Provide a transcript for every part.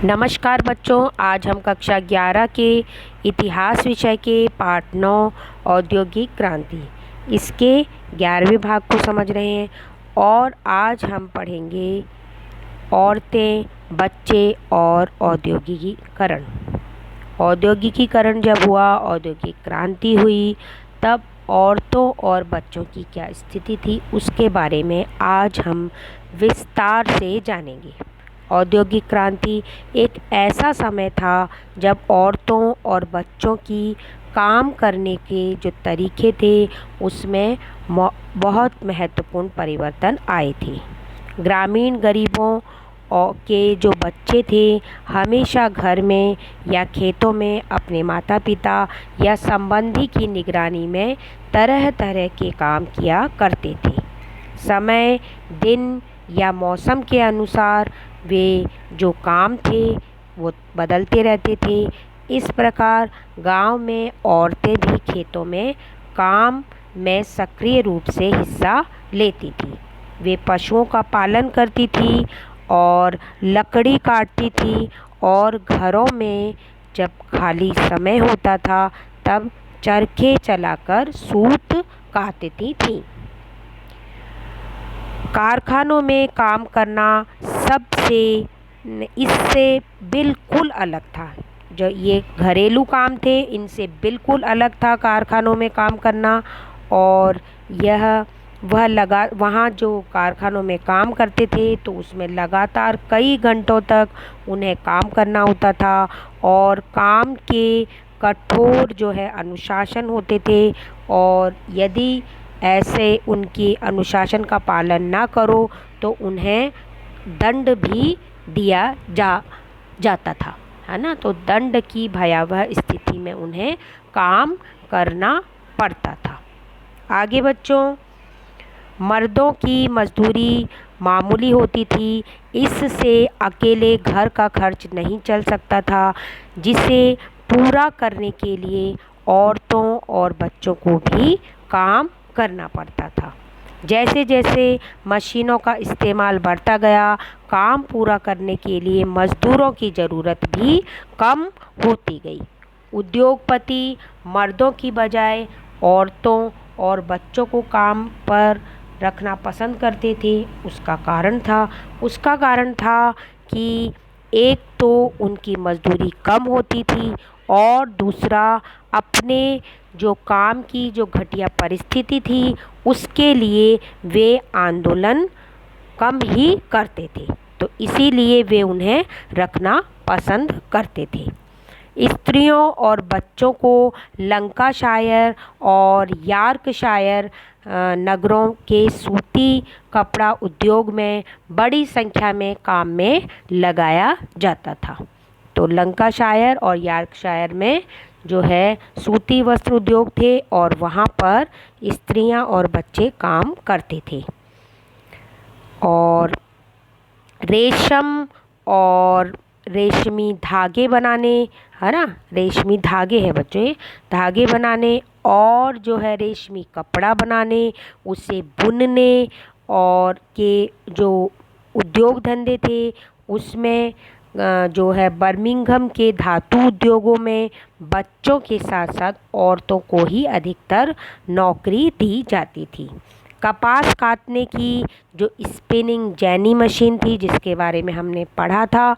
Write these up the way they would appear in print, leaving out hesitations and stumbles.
नमस्कार बच्चों, आज हम कक्षा 11 के इतिहास विषय के पाठ 9 औद्योगिक क्रांति इसके 11वें भाग को समझ रहे हैं। और आज हम पढ़ेंगे औरतें, बच्चे और औद्योगिकीकरण। औद्योगिकीकरण जब हुआ, औद्योगिक क्रांति हुई, तब औरतों और बच्चों की क्या स्थिति थी उसके बारे में आज हम विस्तार से जानेंगे। औद्योगिक क्रांति एक ऐसा समय था जब औरतों और बच्चों की काम करने के जो तरीके थे उसमें बहुत महत्वपूर्ण परिवर्तन आए थे। ग्रामीण गरीबों के जो बच्चे थे हमेशा घर में या खेतों में अपने माता पिता या संबंधी की निगरानी में तरह तरह के काम किया करते थे। समय, दिन या मौसम के अनुसार वे जो काम थे वो बदलते रहते थे। इस प्रकार गांव में औरतें भी खेतों में काम में सक्रिय रूप से हिस्सा लेती थी। वे पशुओं का पालन करती थी और लकड़ी काटती थी, और घरों में जब खाली समय होता था तब चरखे चलाकर सूत काटती थी। कारखानों में काम करना सबसे इससे बिल्कुल अलग था। जो ये घरेलू काम थे इनसे बिल्कुल अलग था कारखानों में काम करना। और वहाँ जो कारखानों में काम करते थे तो उसमें लगातार कई घंटों तक उन्हें काम करना होता था, और काम के कठोर जो है अनुशासन होते थे। और यदि ऐसे उनकी अनुशासन का पालन ना करो तो उन्हें दंड भी दिया जाता था, है ना। तो दंड की भयावह स्थिति में उन्हें काम करना पड़ता था। आगे बच्चों, मर्दों की मजदूरी मामूली होती थी, इससे अकेले घर का खर्च नहीं चल सकता था, जिसे पूरा करने के लिए औरतों और बच्चों को भी काम करना पड़ता था। जैसे जैसे मशीनों का इस्तेमाल बढ़ता गया, काम पूरा करने के लिए मज़दूरों की ज़रूरत भी कम होती गई। उद्योगपति मर्दों की बजाय औरतों और बच्चों को काम पर रखना पसंद करते थे। उसका कारण था कि एक तो उनकी मजदूरी कम होती थी, और दूसरा अपने जो काम की जो घटिया परिस्थिति थी उसके लिए वे आंदोलन कम ही करते थे, तो इसीलिए वे उन्हें रखना पसंद करते थे। स्त्रियों और बच्चों को लंकाशायर और यॉर्कशायर नगरों के सूती कपड़ा उद्योग में बड़ी संख्या में काम में लगाया जाता था। तो लंकाशायर और यॉर्कशायर में जो है सूती वस्त्र उद्योग थे, और वहाँ पर स्त्रियां और बच्चे काम करते थे। और रेशम और रेशमी धागे बनाने, है ना, रेशमी धागे हैं बच्चों, ये धागे बनाने और जो है रेशमी कपड़ा बनाने, उसे बुनने और के जो उद्योग धंधे थे उसमें जो है बर्मिंघम के धातु उद्योगों में बच्चों के साथ साथ औरतों को ही अधिकतर नौकरी दी जाती थी। कपास काटने की जो स्पिनिंग जेनी मशीन थी जिसके बारे में हमने पढ़ा था,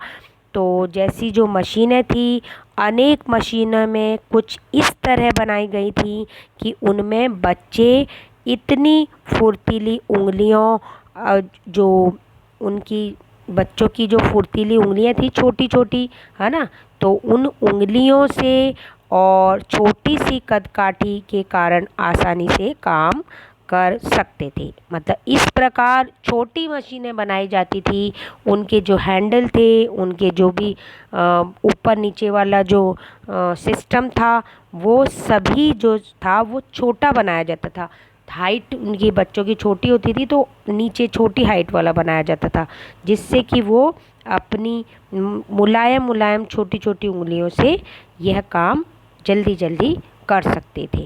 तो जैसी जो मशीनें थी, अनेक मशीनों में कुछ इस तरह बनाई गई थी कि उनमें बच्चे इतनी फुर्तीली उंगलियों जो उनकी बच्चों की जो फुर्तीली उंगलियां थी छोटी छोटी, है ना, तो उन उंगलियों से और छोटी सी कदकाठी के कारण आसानी से काम कर सकते थे। मतलब इस प्रकार छोटी मशीनें बनाई जाती थी। उनके जो हैंडल थे, उनके जो भी ऊपर नीचे वाला जो सिस्टम था, वो सभी जो था वो छोटा बनाया जाता था। हाइट उनकी बच्चों की छोटी होती थी तो नीचे छोटी हाइट वाला बनाया जाता था, जिससे कि वो अपनी मुलायम मुलायम छोटी छोटी उंगलियों से यह काम जल्दी जल्दी कर सकते थे।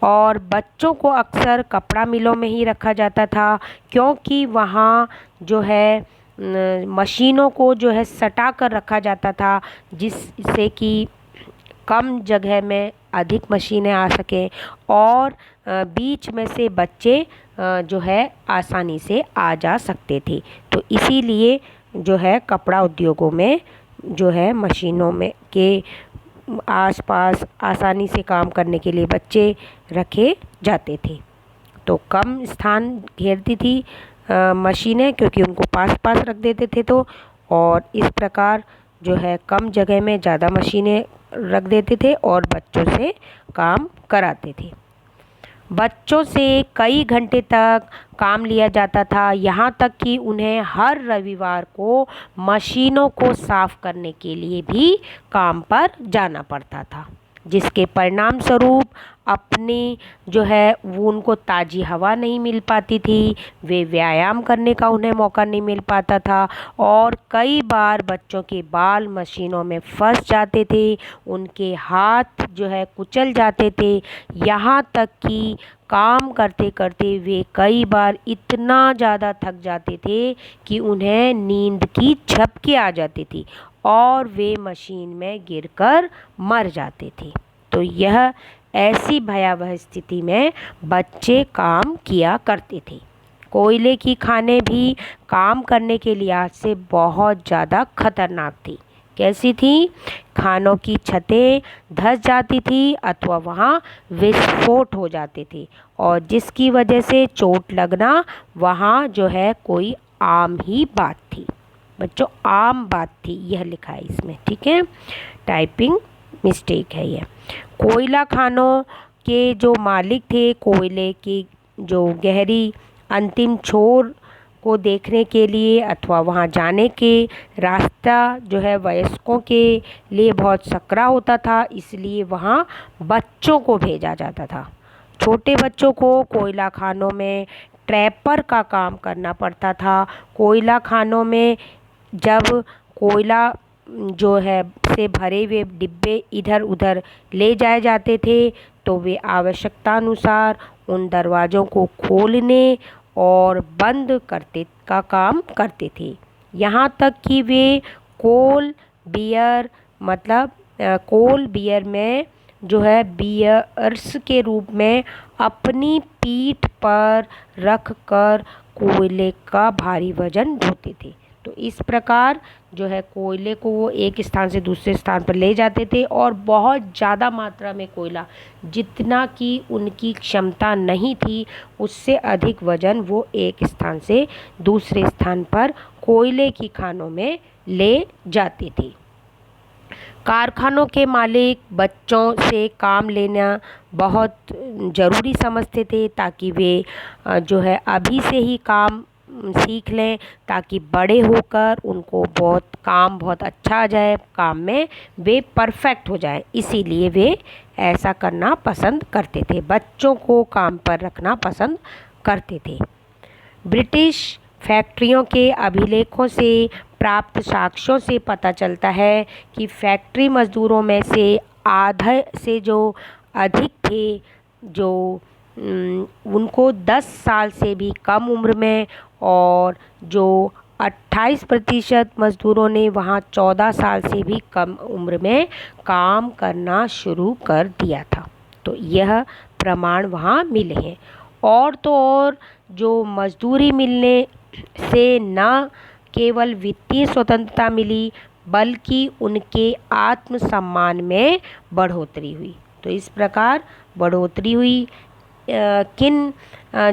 और बच्चों को अक्सर कपड़ा मिलों में ही रखा जाता था, क्योंकि वहाँ जो है मशीनों को जो है सटा कर रखा जाता था, जिससे कि कम जगह में अधिक मशीनें आ सकें और बीच में से बच्चे जो है आसानी से आ जा सकते थे। तो इसीलिए जो है कपड़ा उद्योगों में जो है मशीनों में के आसपास आसानी से काम करने के लिए बच्चे रखे जाते थे। तो कम स्थान घेरती थी मशीनें, क्योंकि उनको पास पास रख देते थे। तो और इस प्रकार जो है कम जगह में ज़्यादा मशीनें रख देते थे और बच्चों से काम कराते थे। बच्चों से कई घंटे तक काम लिया जाता था, यहाँ तक कि उन्हें हर रविवार को मशीनों को साफ करने के लिए भी काम पर जाना पड़ता था, जिसके परिणाम स्वरूप अपनी जो है वो उनको ताज़ी हवा नहीं मिल पाती थी, वे व्यायाम करने का उन्हें मौका नहीं मिल पाता था और कई बार बच्चों के बाल मशीनों में फंस जाते थे, उनके हाथ जो है कुचल जाते थे, यहाँ तक कि काम करते करते वे कई बार इतना ज़्यादा थक जाते थे कि उन्हें नींद की झपकी आ जाती थी और वे मशीन में गिरकर मर जाते थे। तो यह ऐसी भयावह स्थिति में बच्चे काम किया करते थे। कोयले की खानें भी काम करने के लिहाज से बहुत ज़्यादा खतरनाक थी। कैसी थी? खानों की छतें धंस जाती थी अथवा वहाँ विस्फोट हो जाते थे और जिसकी वजह से चोट लगना वहाँ जो है कोई आम ही बात थी। बच्चों, आम बात थी, यह लिखा है इसमें, ठीक है, टाइपिंग मिस्टेक है यह। कोयला खानों के जो मालिक थे, कोयले की जो गहरी अंतिम छोर को देखने के लिए अथवा वहां जाने के रास्ता जो है वयस्कों के लिए बहुत सकरा होता था, इसलिए वहां बच्चों को भेजा जाता था। छोटे बच्चों को कोयला खानों में ट्रैपर का काम करना पड़ता था। कोयला खानों में जब कोयला जो है से भरे हुए डिब्बे इधर उधर ले जाए जाते थे तो वे आवश्यकता अनुसार उन दरवाज़ों को खोलने और बंद करते का काम करते थे। यहाँ तक कि वे कोल बियर मतलब कोल बियर में जो है बियर्स के रूप में अपनी पीठ पर रख कर कोयले का भारी वजन ढोते थे। तो इस प्रकार जो है कोयले को वो एक स्थान से दूसरे स्थान पर ले जाते थे और बहुत ज़्यादा मात्रा में कोयला, जितना कि उनकी क्षमता नहीं थी उससे अधिक वजन वो एक स्थान से दूसरे स्थान पर कोयले की खानों में ले जाते थे। कारखानों के मालिक बच्चों से काम लेना बहुत ज़रूरी समझते थे ताकि वे जो है अभी से ही काम सीख लें, ताकि बड़े होकर उनको बहुत अच्छा आ जाए, काम में वे परफेक्ट हो जाए। इसीलिए वे ऐसा करना पसंद करते थे, बच्चों को काम पर रखना पसंद करते थे। ब्रिटिश फैक्ट्रियों के अभिलेखों से प्राप्त साक्ष्यों से पता चलता है कि फैक्ट्री मजदूरों में से आधे से जो अधिक थे जो उनको 10 साल से भी कम उम्र में और जो 28% मज़दूरों ने वहाँ 14 साल से भी कम उम्र में काम करना शुरू कर दिया था। तो यह प्रमाण वहाँ मिले हैं। और तो और जो मजदूरी मिलने से न केवल वित्तीय स्वतंत्रता मिली बल्कि उनके आत्मसम्मान में बढ़ोतरी हुई। तो इस प्रकार बढ़ोतरी हुई किन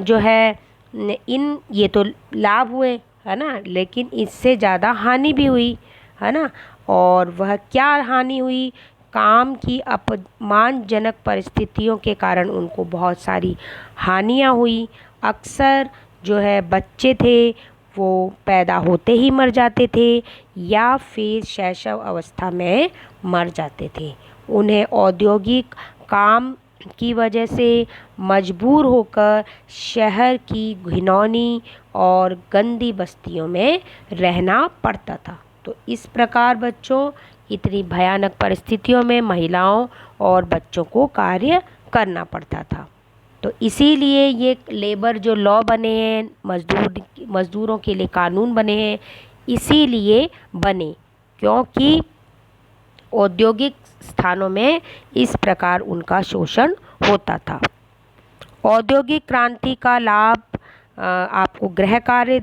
जो है इन ये तो लाभ हुए है ना, लेकिन इससे ज़्यादा हानि भी हुई है ना। और वह क्या हानि हुई? काम की अपमानजनक परिस्थितियों के कारण उनको बहुत सारी हानियाँ हुई। अक्सर जो है बच्चे थे वो पैदा होते ही मर जाते थे या फिर शैशव अवस्था में मर जाते थे। उन्हें औद्योगिक काम की वजह से मजबूर होकर शहर की घिनौनी और गंदी बस्तियों में रहना पड़ता था। तो इस प्रकार बच्चों इतनी भयानक परिस्थितियों में महिलाओं और बच्चों को कार्य करना पड़ता था। तो इसीलिए ये लेबर जो लॉ बने हैं, मज़दूरों के लिए कानून बने हैं, इसीलिए बने क्योंकि औद्योगिक स्थानों में इस प्रकार उनका शोषण होता था। औद्योगिक क्रांति का लाभ आपको गृह कार्य